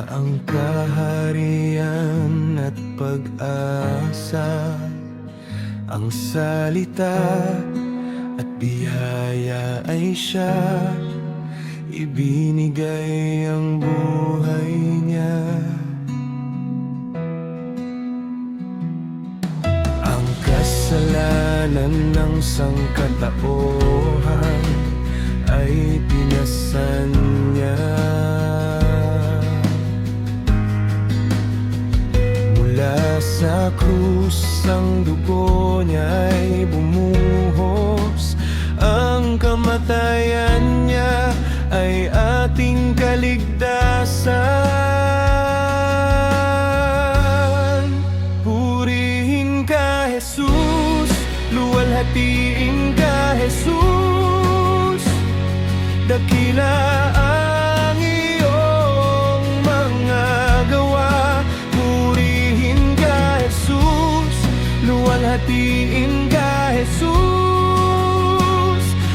ang kaharian at pag-asa, ang salita at biyaya ay siya. Ibinigay ang buhay niya. Ang kasalanan ng sangkatauhan ay pinasan niya. Mula sa krus ang dugo niya ay bumuhos. Ang kamatayan niya ay ating kaligtasan. Purihin ka, Jesus, luwalhatiin ka, Jesus. Dakila ang iyong mga gawa. Purihin ka, Jesus, luwalhatiin ka, Jesus.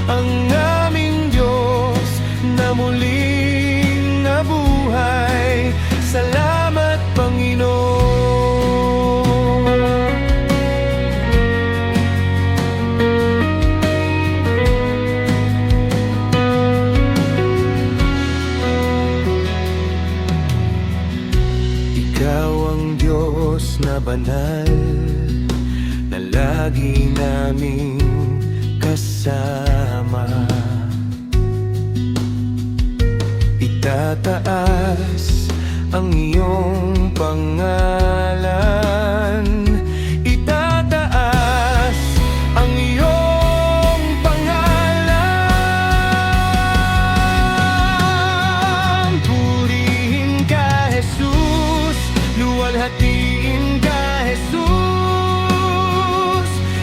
Ang aming Diyos na muling nabuhay. Salamat, Panginoon. Ikaw ang Diyos na banal, na lagi naming kasama. Itataas ang iyong pangalan. Itataas ang iyong pangalan. Purihin ka, Jesus, luwalhatiin ka, Jesus.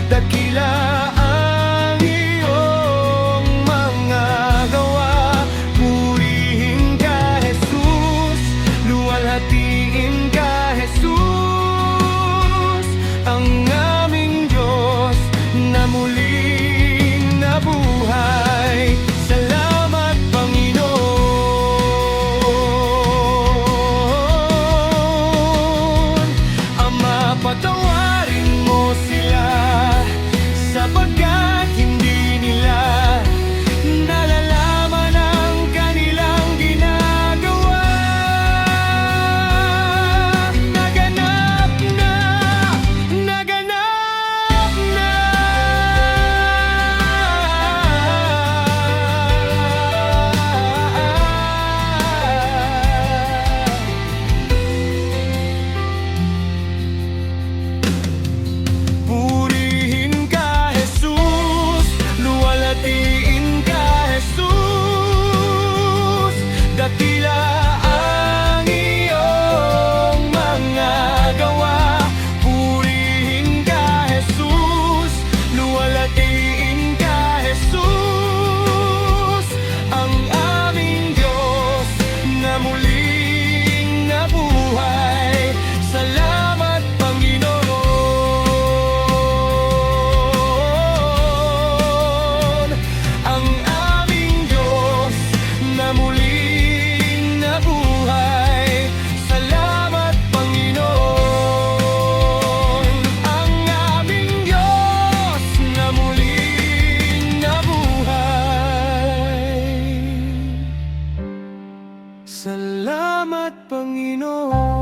Dakila ang iyong mga gawa. Purihin ka, Jesus, luwalhatiin ka, Jesus. Ang aming Diyos na muling nabuhay. Salamat, Panginoon. Ama, patawarin mo sila, sapagkat hindi nila nalalaman ang kanilang ginagawa. Naganap na, naganap na. Purihin ka, Jesus, luwalhatiin ka, Jesus. Dakila ang iyong mga gawa. Purihin ka, Jesus, luwalhatiin ka, Jesus. Ang aming Diyos na muling nabuhay. Salamat, Panginoon. Ang aming Diyos na muling nabuhay. Salamat, Panginoon. Ang aming Diyos na muling nabuhay. Salamat, Panginoon.